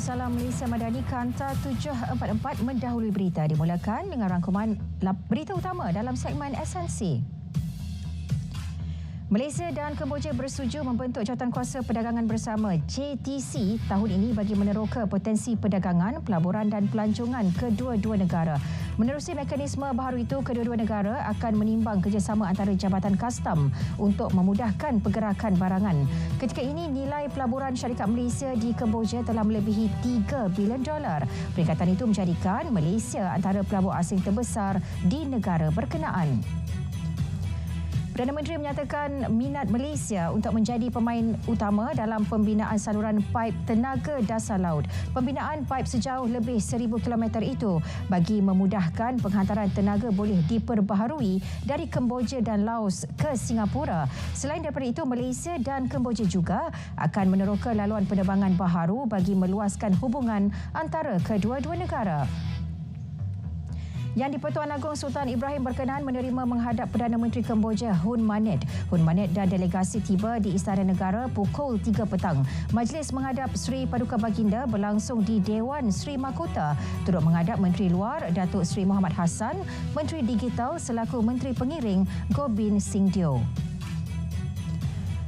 Salam Malaysia Madani, Kanta 744 mendahului berita dimulakan dengan rangkuman berita utama dalam segmen esensi. Malaysia dan Kemboja bersetuju membentuk Jawatankuasa Perdagangan Bersama JTC tahun ini bagi meneroka potensi perdagangan, pelaburan dan pelancongan kedua-dua negara. Menerusi mekanisme baharu itu, kedua-dua negara akan menimbang kerjasama antara Jabatan Kastam untuk memudahkan pergerakan barangan. Ketika ini, nilai pelaburan syarikat Malaysia di Kemboja telah melebihi $3 bilion. Peningkatan itu menjadikan Malaysia antara pelabur asing terbesar di negara berkenaan. Perdana Menteri menyatakan minat Malaysia untuk menjadi pemain utama dalam pembinaan saluran paip tenaga dasar laut. Pembinaan paip sejauh lebih 1,000 km itu bagi memudahkan penghantaran tenaga boleh diperbaharui dari Kemboja dan Laos ke Singapura. Selain daripada itu, Malaysia dan Kemboja juga akan meneroka laluan penerbangan baharu bagi meluaskan hubungan antara kedua-dua negara. Yang di-Pertuan Agong Sultan Ibrahim berkenan menerima menghadap Perdana Menteri Kemboja Hun Manet. Hun Manet dan delegasi tiba di Istana Negara pukul 3 petang. Majlis menghadap Sri Paduka Baginda berlangsung di Dewan Sri Mahkota. Turut menghadap Menteri Luar Datuk Seri Mohamad Hassan, Menteri Digital selaku Menteri Pengiring Gobind Singh Deo.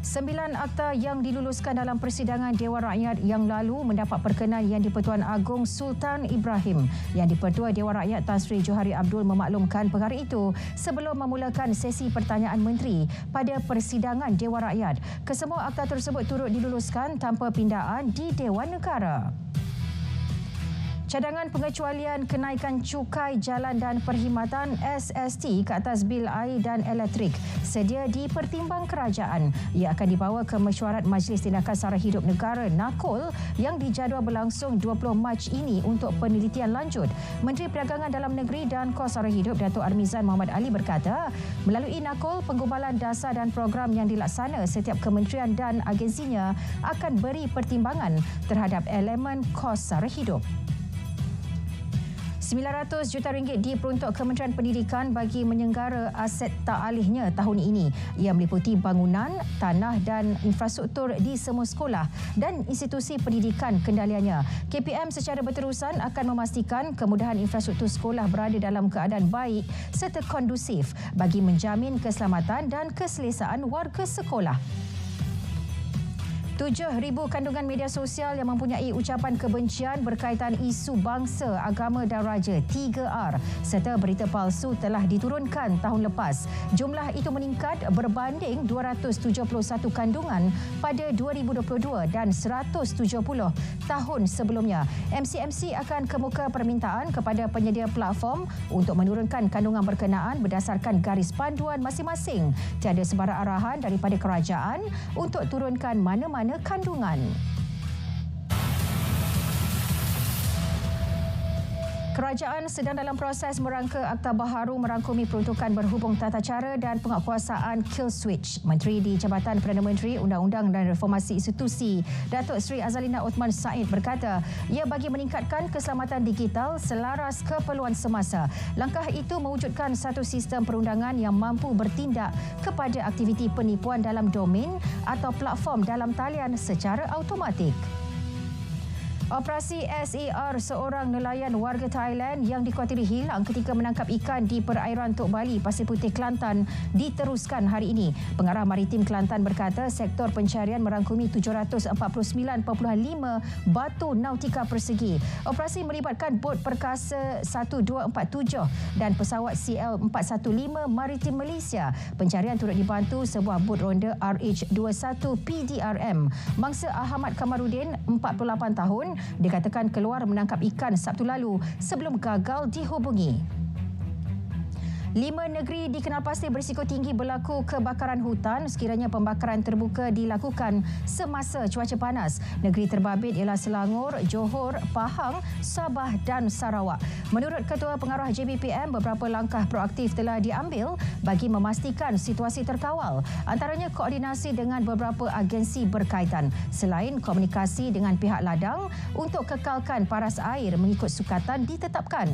9 akta yang diluluskan dalam persidangan Dewan Rakyat yang lalu mendapat perkenan Yang di-Pertuan Agong Sultan Ibrahim. Yang di-Pertua Dewan Rakyat Tan Sri Johari Abdul memaklumkan perkara itu sebelum memulakan sesi pertanyaan menteri pada persidangan Dewan Rakyat. Kesemua akta tersebut turut diluluskan tanpa pindaan di Dewan Negara. Cadangan pengecualian kenaikan cukai jalan dan perkhidmatan SST ke atas bil air dan elektrik sedia dipertimbang kerajaan. Ia akan dibawa ke mesyuarat Majlis Tindakan Sara Hidup Negara (NAKOL) yang dijadual berlangsung 20 Mac ini untuk penelitian lanjut. Menteri Perdagangan Dalam Negeri dan Kos Sara Hidup Datuk Armizan Muhammad Ali berkata, melalui NAKOL, penggubalan dasar dan program yang dilaksana setiap kementerian dan agensinya akan beri pertimbangan terhadap elemen kos sara hidup. RM900 juta diperuntuk Kementerian Pendidikan bagi menyenggara aset tak alihnya tahun ini. Ia meliputi bangunan, tanah dan infrastruktur di semua sekolah dan institusi pendidikan kendaliannya. KPM secara berterusan akan memastikan kemudahan infrastruktur sekolah berada dalam keadaan baik serta kondusif bagi menjamin keselamatan dan keselesaan warga sekolah. 7,000 kandungan media sosial yang mempunyai ucapan kebencian berkaitan isu bangsa, agama dan raja 3R serta berita palsu telah diturunkan tahun lepas. Jumlah itu meningkat berbanding 271 kandungan pada 2022 dan 170 tahun sebelumnya. MCMC akan kemuka permintaan kepada penyedia platform untuk menurunkan kandungan berkenaan berdasarkan garis panduan masing-masing. Tiada sebarang arahan daripada kerajaan untuk turunkan mana-mana kandungan. Kerajaan sedang dalam proses merangka akta baharu merangkumi peruntukan berhubung tata cara dan penguatkuasaan kill switch. Menteri di Jabatan Perdana Menteri, Undang-Undang dan Reformasi Institusi, Datuk Seri Azalina Othman Said berkata, ia bagi meningkatkan keselamatan digital selaras keperluan semasa. Langkah itu mewujudkan satu sistem perundangan yang mampu bertindak kepada aktiviti penipuan dalam domain atau platform dalam talian secara automatik. Operasi SAR seorang nelayan warga Thailand yang dikuatiri hilang ketika menangkap ikan di perairan Tok Bali, Pasir Putih, Kelantan diteruskan hari ini. Pengarah Maritim Kelantan berkata sektor pencarian merangkumi 749.5 batu nautika persegi. Operasi melibatkan bot perkasa 1247 dan pesawat CL415 Maritim Malaysia. Pencarian turut dibantu sebuah bot ronda RH21 PDRM. Mangsa Ahmad Kamarudin, 48 tahun, dikatakan keluar menangkap ikan Sabtu lalu sebelum gagal dihubungi. 5 negeri dikenal pasti berisiko tinggi berlaku kebakaran hutan sekiranya pembakaran terbuka dilakukan semasa cuaca panas. Negeri terbabit ialah Selangor, Johor, Pahang, Sabah dan Sarawak. Menurut Ketua Pengarah JBPM, beberapa langkah proaktif telah diambil bagi memastikan situasi terkawal. Antaranya koordinasi dengan beberapa agensi berkaitan selain komunikasi dengan pihak ladang untuk kekalkan paras air mengikut sukatan ditetapkan.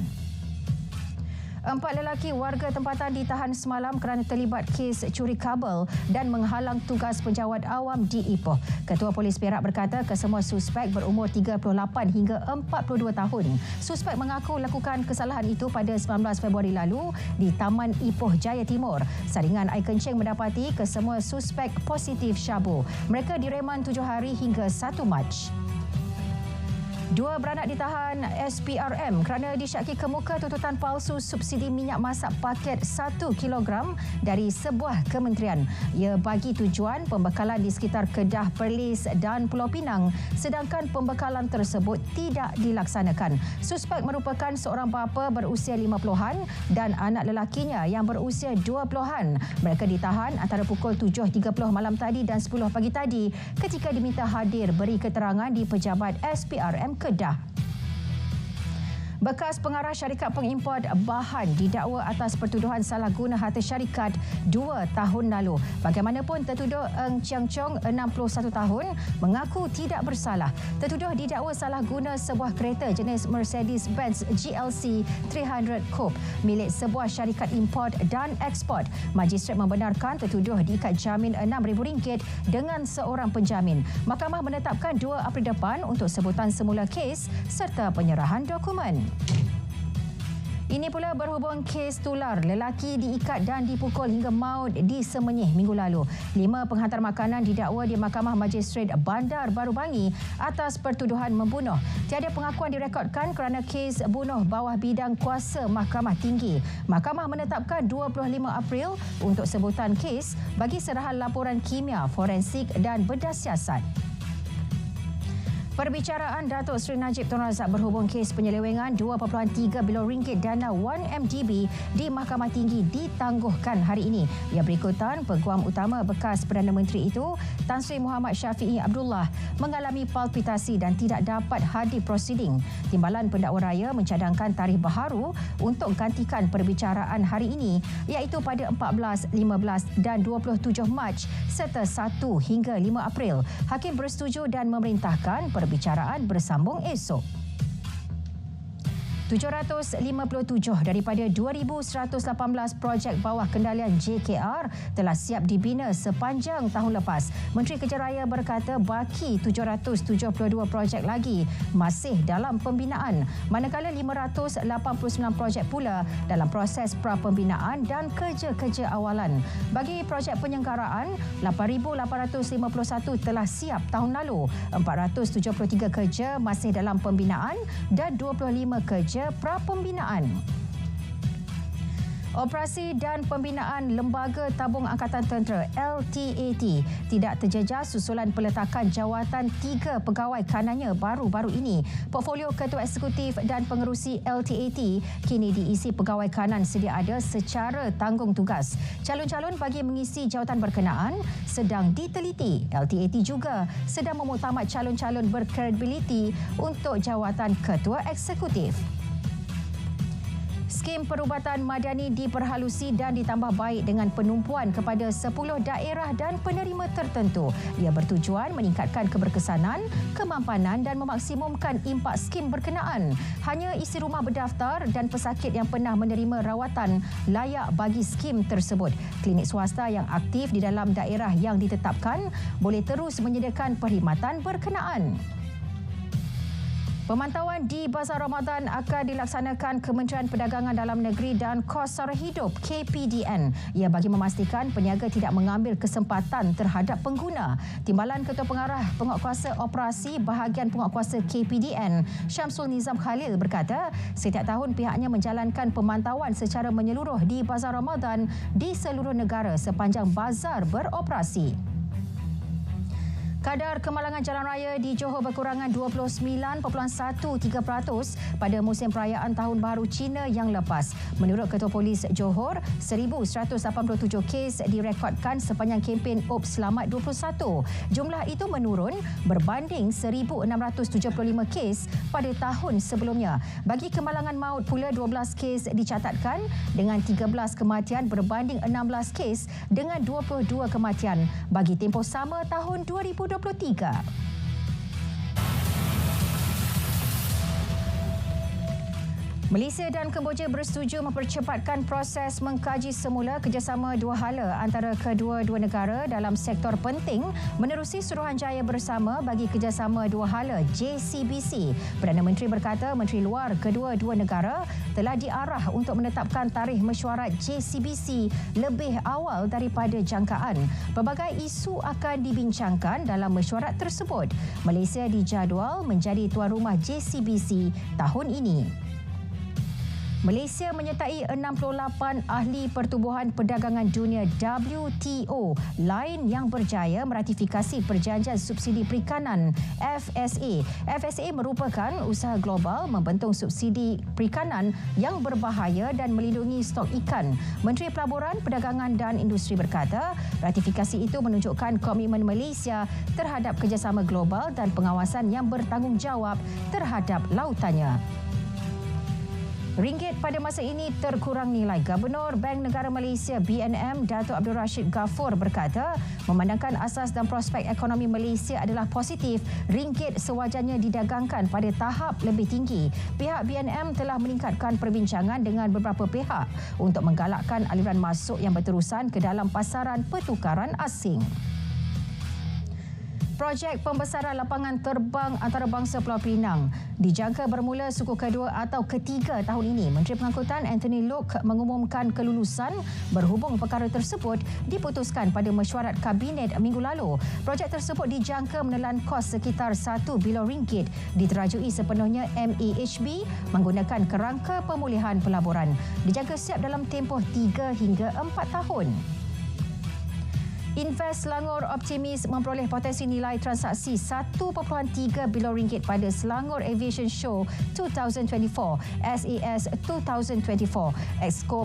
4 lelaki warga tempatan ditahan semalam kerana terlibat kes curi kabel dan menghalang tugas penjawat awam di Ipoh. Ketua Polis Perak berkata kesemua suspek berumur 38 hingga 42 tahun. Suspek mengaku lakukan kesalahan itu pada 19 Februari lalu di Taman Ipoh Jaya Timur. Saringan air kencing mendapati kesemua suspek positif syabu. Mereka direman 7 hari hingga 1 Mac. 2 beranak ditahan SPRM kerana disyaki kemuka tuntutan palsu subsidi minyak masak paket 1 kilogram dari sebuah kementerian. Ia bagi tujuan pembekalan di sekitar Kedah, Perlis dan Pulau Pinang, sedangkan pembekalan tersebut tidak dilaksanakan. Suspek merupakan seorang bapa berusia 50-an dan anak lelakinya yang berusia 20-an. Mereka ditahan antara pukul 7.30 malam tadi dan 10 pagi tadi ketika diminta hadir beri keterangan di pejabat SPRM Kedah. Bekas pengarah syarikat pengimport bahan didakwa atas pertuduhan salah guna harta syarikat 2 tahun lalu. Bagaimanapun, tertuduh Eng Chiang Chong, 61 tahun, mengaku tidak bersalah. Tertuduh didakwa salah guna sebuah kereta jenis Mercedes-Benz GLC 300 Coupe milik sebuah syarikat import dan ekspor. Magistrate membenarkan tertuduh diikat jamin RM6,000 dengan seorang penjamin. Mahkamah menetapkan 2 April depan untuk sebutan semula kes serta penyerahan dokumen. Ini pula berhubung kes tular. Lelaki diikat dan dipukul hingga maut di Semenyih minggu lalu. 5 penghantar makanan didakwa di Mahkamah Magistrate Bandar Baru Bangi atas pertuduhan membunuh. Tiada pengakuan direkodkan kerana kes bunuh bawah bidang kuasa Mahkamah Tinggi. Mahkamah menetapkan 25 April untuk sebutan kes bagi serahan laporan kimia, forensik dan bedah siasat. Perbicaraan Datuk Seri Najib Tun Razak berhubung kes penyelewengan 2.3 bilion ringgit dana 1MDB di Mahkamah Tinggi ditangguhkan hari ini. Ia berikutan Peguam Utama bekas Perdana Menteri itu, Tan Sri Muhammad Syafiee Abdullah, mengalami palpitasi dan tidak dapat hadir prosiding. Timbalan Pendakwa Raya mencadangkan tarikh baharu untuk gantikan perbicaraan hari ini iaitu pada 14, 15 dan 27 Mac serta 1 hingga 5 April. Hakim bersetuju dan memerintahkan perbicaraan bersambung esok. 757 daripada 2,118 projek bawah kendalian JKR telah siap dibina sepanjang tahun lepas. Menteri Kerja Raya berkata baki 772 projek lagi masih dalam pembinaan, manakala 589 projek pula dalam proses pra-pembinaan dan kerja-kerja awalan. Bagi projek penyenggaraan, 8,851 telah siap tahun lalu, 473 kerja masih dalam pembinaan dan 25 kerja pra-pembinaan. Operasi dan Pembinaan Lembaga Tabung Angkatan Tentera LTAT tidak terjejas susulan peletakan jawatan 3 pegawai kanannya baru-baru ini. Portfolio Ketua Eksekutif dan Pengerusi LTAT kini diisi pegawai kanan sedia ada secara tanggung tugas. Calon-calon bagi mengisi jawatan berkenaan sedang diteliti. LTAT juga sedang memuktamad calon-calon berkredibiliti untuk jawatan Ketua Eksekutif. Skim perubatan madani diperhalusi dan ditambah baik dengan penumpuan kepada 10 daerah dan penerima tertentu. Ia bertujuan meningkatkan keberkesanan, kemampanan dan memaksimumkan impak skim berkenaan. Hanya isi rumah berdaftar dan pesakit yang pernah menerima rawatan layak bagi skim tersebut. Klinik swasta yang aktif di dalam daerah yang ditetapkan boleh terus menyediakan perkhidmatan berkenaan. Pemantauan di Bazar Ramadan akan dilaksanakan Kementerian Perdagangan Dalam Negeri dan Kos Sara Hidup KPDN. Ia bagi memastikan peniaga tidak mengambil kesempatan terhadap pengguna. Timbalan Ketua Pengarah Penguatkuasa Operasi Bahagian Penguatkuasa KPDN, Syamsul Nizam Khalil berkata, setiap tahun pihaknya menjalankan pemantauan secara menyeluruh di Bazar Ramadan di seluruh negara sepanjang bazar beroperasi. Kadar kemalangan jalan raya di Johor berkurangan 29.13% pada musim perayaan Tahun Baharu Cina yang lepas. Menurut Ketua Polis Johor, 1,187 kes direkodkan sepanjang kempen OPS Selamat 21. Jumlah itu menurun berbanding 1,675 kes pada tahun sebelumnya. Bagi kemalangan maut pula, 12 kes dicatatkan dengan 13 kematian berbanding 16 kes dengan 22 kematian bagi tempoh sama tahun 2023. Malaysia dan Kemboja bersetuju mempercepatkan proses mengkaji semula kerjasama dua hala antara kedua-dua negara dalam sektor penting menerusi Suruhanjaya bersama bagi kerjasama dua hala JCBC. Perdana Menteri berkata Menteri Luar kedua-dua negara telah diarah untuk menetapkan tarikh mesyuarat JCBC lebih awal daripada jangkaan. Pelbagai isu akan dibincangkan dalam mesyuarat tersebut. Malaysia dijadual menjadi tuan rumah JCBC tahun ini. Malaysia menyertai 68 ahli Pertubuhan Perdagangan Dunia WTO lain yang berjaya meratifikasi Perjanjian Subsidi Perikanan FSA. FSA merupakan usaha global membentuk subsidi perikanan yang berbahaya dan melindungi stok ikan. Menteri Pelaburan, Perdagangan dan Industri berkata, ratifikasi itu menunjukkan komitmen Malaysia terhadap kerjasama global dan pengawasan yang bertanggungjawab terhadap lautannya. Ringgit pada masa ini terkurang nilai. Gubernur Bank Negara Malaysia BNM Datuk Abdul Rashid Ghaffur berkata, memandangkan asas dan prospek ekonomi Malaysia adalah positif, ringgit sewajarnya didagangkan pada tahap lebih tinggi. Pihak BNM telah meningkatkan perbincangan dengan beberapa pihak untuk menggalakkan aliran masuk yang berterusan ke dalam pasaran pertukaran asing. Projek pembesaran lapangan terbang antarabangsa Pulau Pinang dijangka bermula suku kedua atau ketiga tahun ini. Menteri Pengangkutan Anthony Loke mengumumkan kelulusan berhubung perkara tersebut diputuskan pada mesyuarat Kabinet minggu lalu. Projek tersebut dijangka menelan kos sekitar RM1 bilion, diterajui sepenuhnya MAHB menggunakan kerangka pemulihan pelaburan. Dijangka siap dalam tempoh 3 hingga 4 tahun. Invest Selangor optimis memperoleh potensi nilai transaksi RM1.3 bilion pada Selangor Aviation Show 2024 SAS 2024. Exco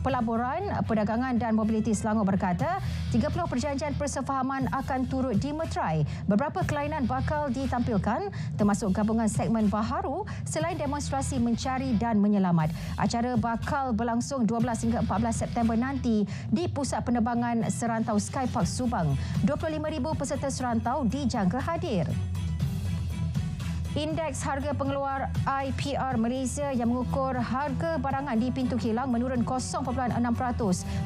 Pelaburan, Perdagangan dan Mobiliti Selangor berkata 30 perjanjian persefahaman akan turut dimeterai. Beberapa kelainan bakal ditampilkan termasuk gabungan segmen baharu selain demonstrasi mencari dan menyelamat. Acara bakal berlangsung 12 hingga 14 September nanti di Pusat Penerbangan Serantau Skypark Subang. 25,000 peserta serantau dijangka hadir. Indeks harga pengeluar IPR Malaysia yang mengukur harga barangan di pintu kilang menurun 0.6%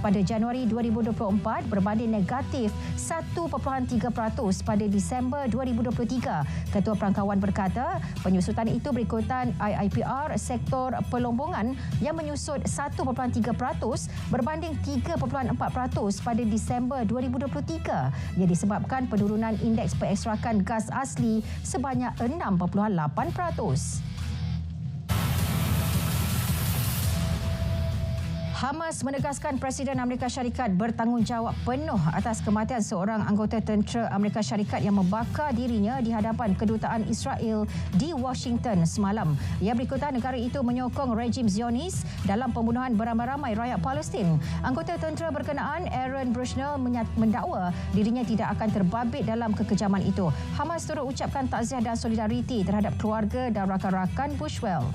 pada Januari 2024 berbanding negatif 1.3% pada Disember 2023. Ketua Perangkawan berkata, penyusutan itu berikutan IPR sektor pelombongan yang menyusut 1.3% berbanding 3.4% pada Disember 2023 yang disebabkan penurunan indeks pengekstrakan gas asli sebanyak 6.8%. Hamas menegaskan Presiden Amerika Syarikat bertanggungjawab penuh atas kematian seorang anggota tentera Amerika Syarikat yang membakar dirinya di hadapan kedutaan Israel di Washington semalam. Ia berikutan negara itu menyokong rejim Zionis dalam pembunuhan beramai-ramai rakyat Palestin. Anggota tentera berkenaan Aaron Bushnell mendakwa dirinya tidak akan terbabit dalam kekejaman itu. Hamas turut ucapkan takziah dan solidariti terhadap keluarga dan rakan-rakan Bushnell.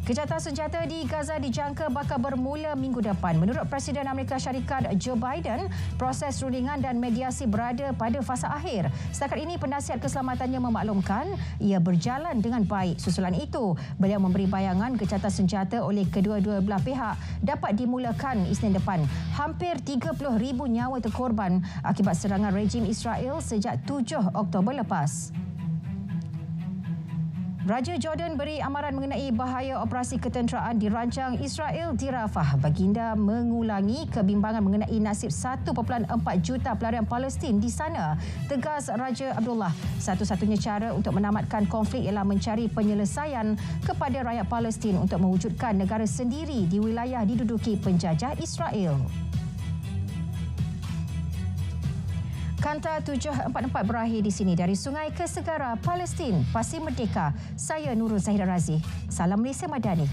Kejahatan senjata di Gaza dijangka bakal bermula minggu depan. Menurut Presiden Amerika Syarikat Joe Biden, proses rundingan dan mediasi berada pada fasa akhir. Setakat ini, penasihat keselamatannya memaklumkan ia berjalan dengan baik. Susulan itu, beliau memberi bayangan kejahatan senjata oleh kedua-dua belah pihak dapat dimulakan Isnin depan. Hampir 30,000 nyawa terkorban akibat serangan rejim Israel sejak 7 Oktober lepas. Raja Jordan beri amaran mengenai bahaya operasi ketenteraan dirancang Israel di Rafah. Baginda mengulangi kebimbangan mengenai nasib 1.4 juta pelarian Palestin di sana. Tegas Raja Abdullah, satu-satunya cara untuk menamatkan konflik ialah mencari penyelesaian kepada rakyat Palestin untuk mewujudkan negara sendiri di wilayah diduduki penjajah Israel. Kanta 744 berakhir di sini. Dari Sungai ke Segara, Palestin, Pasti Merdeka. Saya Nurul Zahira Razif. Salam Malaysia Madani.